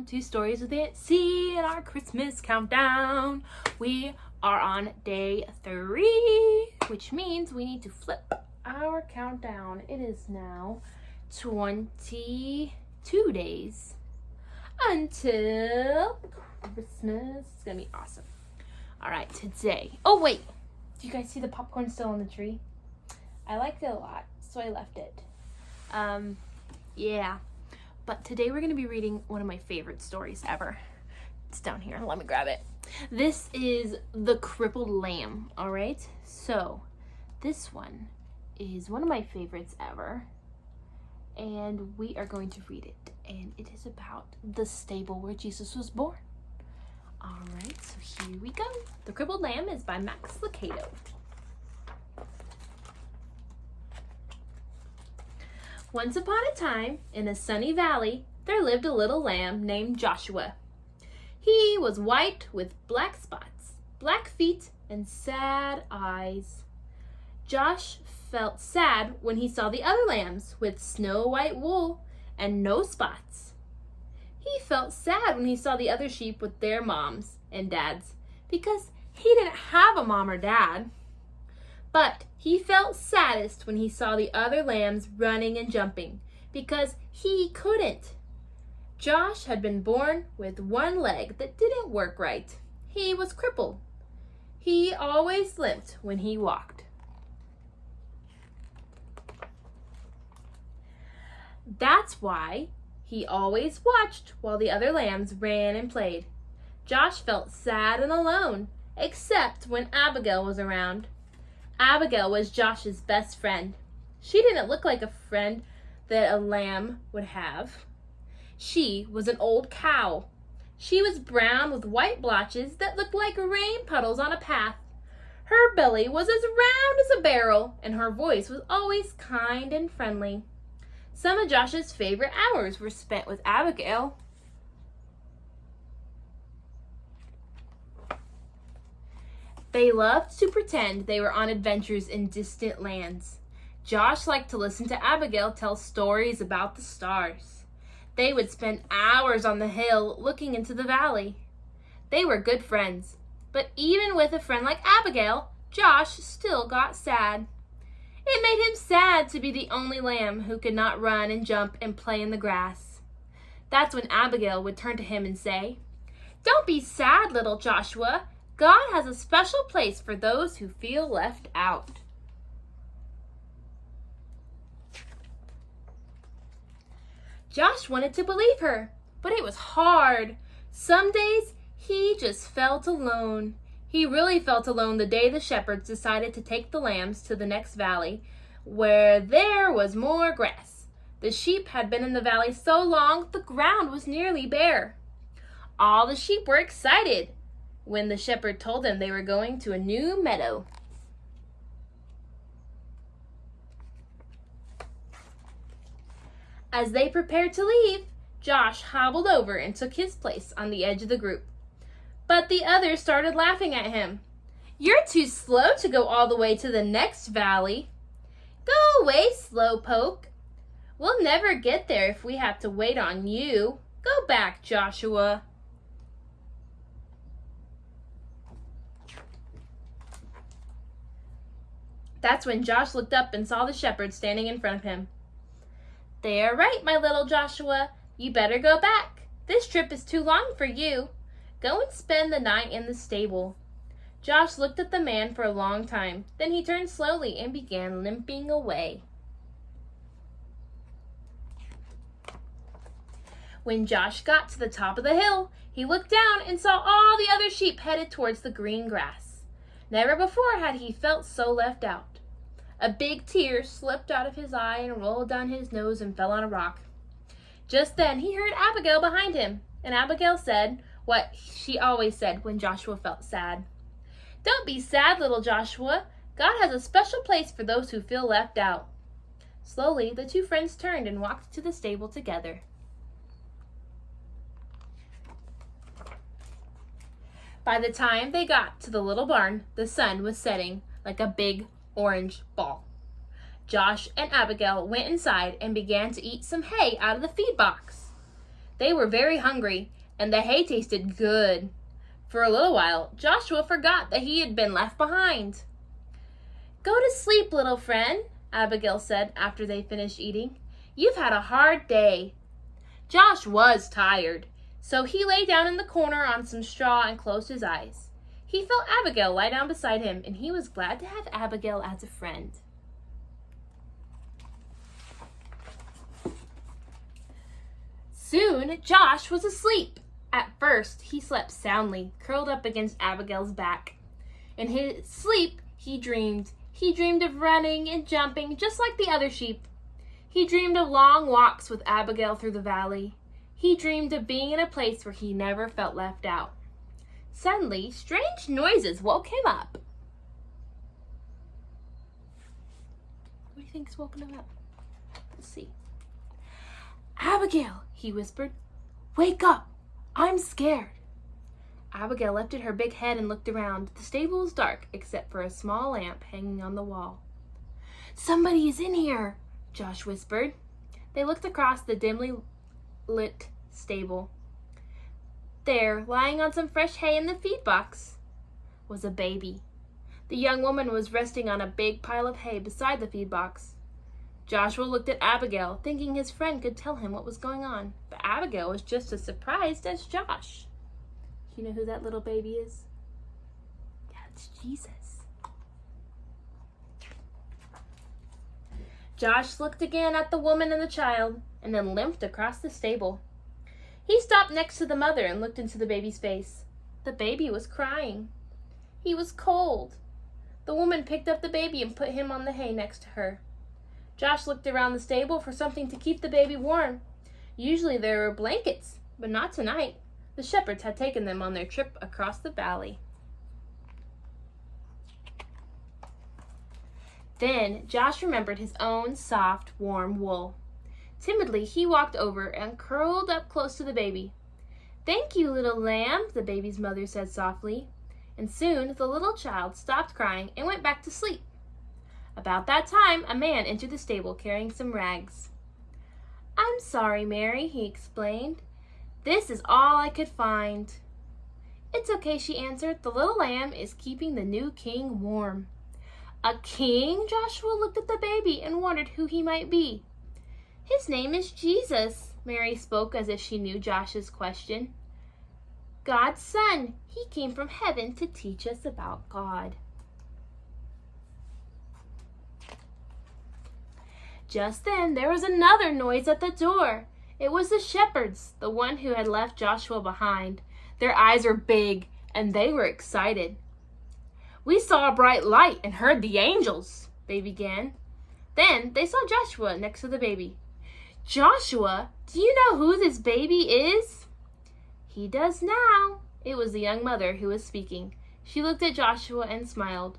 to Stories with Aunt C and our Christmas countdown. We are on day 3, which means we need to flip our countdown. It is now 22 days until Christmas. It's gonna be awesome. All right, today. Oh wait, do you guys see the popcorn still on the tree? I liked it a lot, so I left it. Yeah. But today we're going to be reading one of my favorite stories ever. It's down here. Let me grab it. This is The Crippled Lamb, all right? So this one is one of my favorites ever. And we are going to read it. And it is about the stable where Jesus was born. All right, so here we go. The Crippled Lamb is by Lucado. Once upon a time, in a sunny valley, there lived a little lamb named Joshua. He was white with black spots, black feet, and sad eyes. Josh felt sad when he saw the other lambs with snow-white wool and no spots. He felt sad when he saw the other sheep with their moms and dads because he didn't have a mom or dad. But he felt saddest when he saw the other lambs running and jumping because he couldn't. Josh had been born with one leg that didn't work right. He was crippled. He always limped when he walked. That's why he always watched while the other lambs ran and played. Josh felt sad and alone, except when Abigail was around. Abigail was Josh's best friend. She didn't look like a friend that a lamb would have. She was an old cow. She was brown with white blotches that looked like rain puddles on a path. Her belly was as round as a barrel, and her voice was always kind and friendly. Some of Josh's favorite hours were spent with Abigail. They loved to pretend they were on adventures in distant lands. Josh liked to listen to Abigail tell stories about the stars. They would spend hours on the hill looking into the valley. They were good friends, but even with a friend like Abigail, Josh still got sad. It made him sad to be the only lamb who could not run and jump and play in the grass. That's when Abigail would turn to him and say, "Don't be sad, little Joshua. God has a special place for those who feel left out." Josh wanted to believe her, but it was hard. Some days he just felt alone. He really felt alone the day the shepherds decided to take the lambs to the next valley, where there was more grass. The sheep had been in the valley so long the ground was nearly bare. All the sheep were excited when the shepherd told them they were going to a new meadow. As they prepared to leave, Josh hobbled over and took his place on the edge of the group. But the others started laughing at him. "You're too slow to go all the way to the next valley." "Go away, slowpoke. We'll never get there if we have to wait on you. Go back, Joshua." That's when Josh looked up and saw the shepherd standing in front of him. "They are right, my little Joshua. You better go back. This trip is too long for you. Go and spend the night in the stable." Josh looked at the man for a long time. Then he turned slowly and began limping away. When Josh got to the top of the hill, he looked down and saw all the other sheep headed towards the green grass. Never before had he felt so left out. A big tear slipped out of his eye and rolled down his nose and fell on a rock. Just then he heard Abigail behind him, and Abigail said what she always said when Joshua felt sad. "Don't be sad, little Joshua. God has a special place for those who feel left out." Slowly, the two friends turned and walked to the stable together. By the time they got to the little barn, the sun was setting like a big orange ball. Josh and Abigail went inside and began to eat some hay out of the feed box. They were very hungry, and the hay tasted good. For a little while, Joshua forgot that he had been left behind. "Go to sleep, little friend," Abigail said after they finished eating. "You've had a hard day." Josh was tired, so he lay down in the corner on some straw and closed his eyes. He felt Abigail lie down beside him, and he was glad to have Abigail as a friend. Soon, Josh was asleep. At first, he slept soundly, curled up against Abigail's back. In his sleep, he dreamed. He dreamed of running and jumping, just like the other sheep. He dreamed of long walks with Abigail through the valley. He dreamed of being in a place where he never felt left out. Suddenly, strange noises woke him up. What do you think's woken him up? Let's see. "Abigail," he whispered. "Wake up! I'm scared." Abigail lifted her big head and looked around. The stable was dark, except for a small lamp hanging on the wall. "Somebody is in here," Josh whispered. They looked across the dimly lit stable. There, lying on some fresh hay in the feed box, was a baby. The young woman was resting on a big pile of hay beside the feed box. Joshua looked at Abigail, thinking his friend could tell him what was going on, but Abigail was just as surprised as Josh. You know who that little baby is? Yeah, it's Jesus. Josh looked again at the woman and the child, and then limped across the stable. He stopped next to the mother and looked into the baby's face. The baby was crying. He was cold. The woman picked up the baby and put him on the hay next to her. Josh looked around the stable for something to keep the baby warm. Usually there were blankets, but not tonight. The shepherds had taken them on their trip across the valley. Then Josh remembered his own soft, warm wool. Timidly, he walked over and curled up close to the baby. "Thank you, little lamb," the baby's mother said softly. And soon the little child stopped crying and went back to sleep. About that time, a man entered the stable carrying some rags. "I'm sorry, Mary," he explained. "This is all I could find." "It's okay," she answered. "The little lamb is keeping the new king warm." "A king?" Joshua looked at the baby and wondered who he might be. "His name is Jesus," Mary spoke as if she knew Josh's question. "God's son. He came from heaven to teach us about God." Just then, there was another noise at the door. It was the shepherds, the one who had left Joshua behind. Their eyes were big, and they were excited. "We saw a bright light and heard the angels," they began. Then they saw Joshua next to the baby. "Joshua, do you know who this baby is?" "He does now." It was the young mother who was speaking. She looked at Joshua and smiled.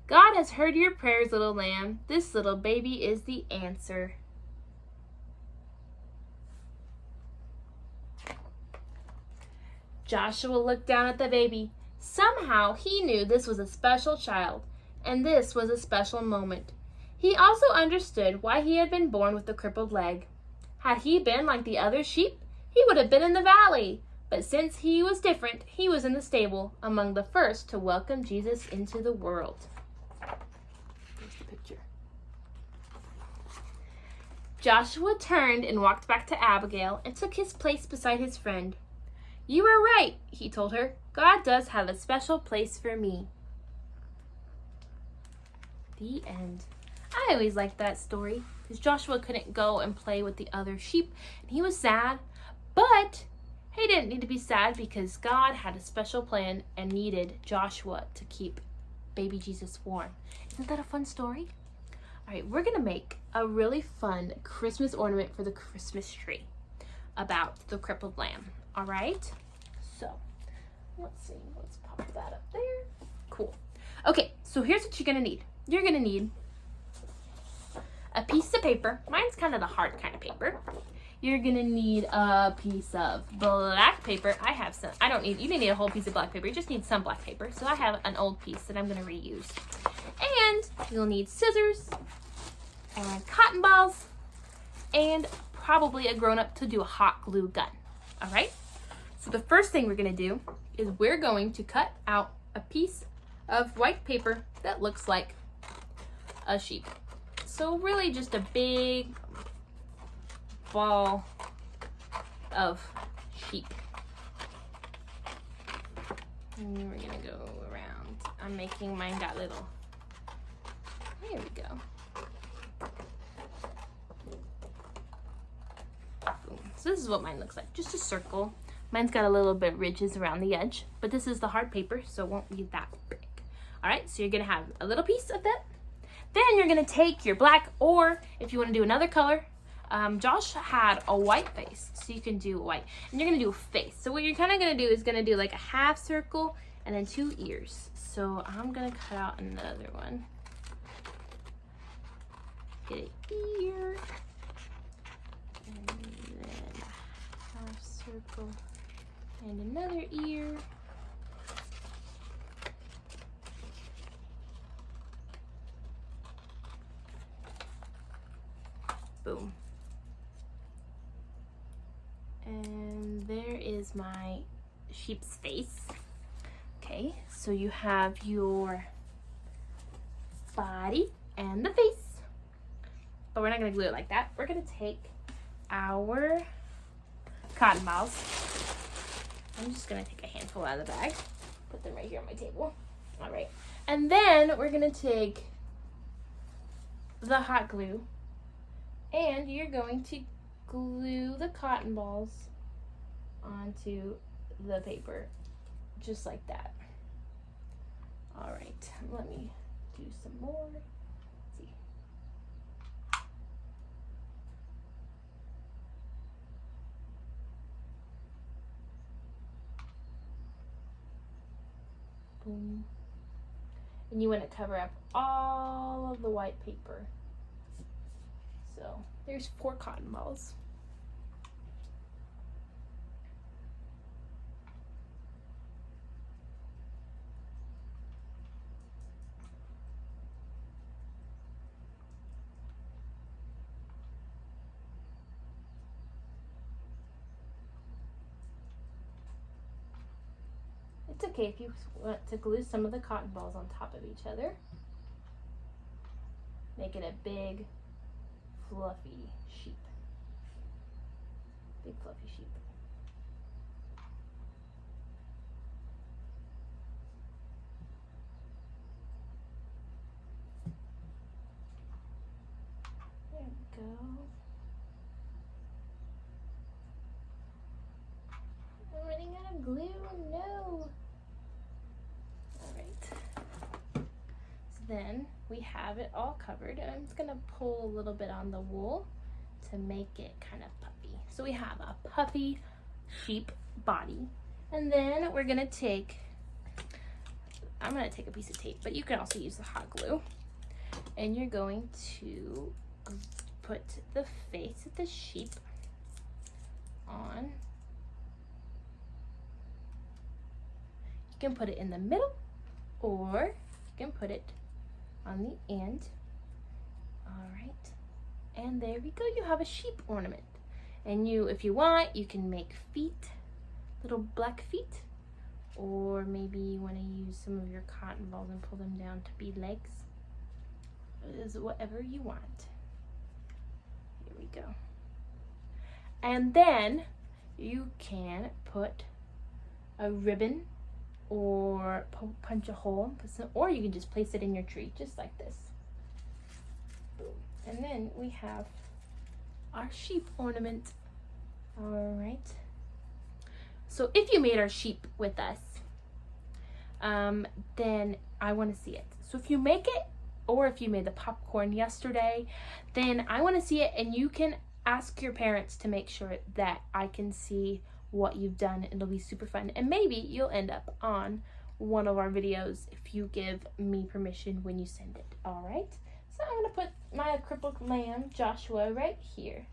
"God has heard your prayers, little lamb. This little baby is the answer." Joshua looked down at the baby. Somehow he knew this was a special child, and this was a special moment. He also understood why he had been born with a crippled leg. Had he been like the other sheep, he would have been in the valley. But since he was different, he was in the stable, among the first to welcome Jesus into the world. Here's the picture. Joshua turned and walked back to Abigail and took his place beside his friend. "You were right," he told her. "God does have a special place for me." The end. I always liked that story because Joshua couldn't go and play with the other sheep, and he was sad. But he didn't need to be sad because God had a special plan and needed Joshua to keep baby Jesus warm. Isn't that a fun story? All right, we're going to make a really fun Christmas ornament for the Christmas tree about the crippled lamb. All right? So, let's see. Let's pop that up there. Cool. Okay, so here's what you're going to need. You're going to need a piece of paper. Mine's kind of the hard kind of paper. You're going to need a piece of black paper. I have some. You didn't need a whole piece of black paper. You just need some black paper. So I have an old piece that I'm going to reuse. And you'll need scissors and cotton balls and probably a grown-up to do a hot glue gun. All right? So the first thing we're gonna do is we're going to cut out a piece of white paper that looks like a sheep. So really just a big ball of sheep. And we're gonna go around. I'm making mine got little. There we go. Boom. So this is what mine looks like, just a circle. Mine's got a little bit ridges around the edge, but this is the hard paper, so it won't be that big. All right, so you're gonna have a little piece of that. Then you're gonna take your black, or if you wanna do another color, Josh had a white face, so you can do white. And you're gonna do a face. So what you're kinda gonna do is gonna do like a half circle and then 2 ears. So I'm gonna cut out another one. Get an ear. And then a half circle and another ear. Boom. And there is my sheep's face. Okay, so you have your body and the face. But we're not gonna glue it like that. We're gonna take our cotton balls. I'm just gonna take a handful out of the bag. Put them right here on my table. All right. And then we're gonna take the hot glue and you're going to glue the cotton balls onto the paper, just like that. All right, let me do some more. Let's see. Boom. And you want to cover up all of the white paper. So there's 4 cotton balls. It's okay if you want to glue some of the cotton balls on top of each other. Make it a big fluffy sheep. Big fluffy sheep. There we go. I'm running out of glue, no. Alright. So then we have it all covered, and I'm just gonna pull a little bit on the wool to make it kind of puffy. So we have a puffy sheep body, and then we're gonna take, I'm gonna take a piece of tape, but you can also use the hot glue, and you're going to put the face of the sheep on. You can put it in the middle, or you can put it on the end. All right, and there we go. You have a sheep ornament. And you, if you want, you can make feet, little black feet, or maybe you want to use some of your cotton balls and pull them down to be legs. It is whatever you want. Here we go. And then you can put a ribbon or punch a hole, or you can just place it in your tree, just like this. Boom. And then we have our sheep ornament. All right. So if you made our sheep with us, then I want to see it. So if you make it, or if you made the popcorn yesterday, then I want to see it, and you can ask your parents to make sure that I can see what you've done. It'll be super fun, and maybe you'll end up on one of our videos if you give me permission when you send it. All right, so I'm gonna put my crippled lamb Joshua right here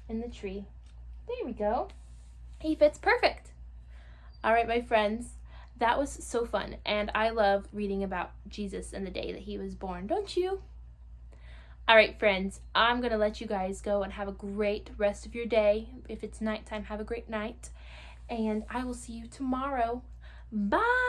in the tree. There we go. He fits perfect. All right, my friends, that was so fun, and I love reading about Jesus and the day that he was born, don't you? All right, friends, I'm gonna let you guys go and have a great rest of your day. If it's nighttime, have a great night. and I will see you tomorrow. Bye!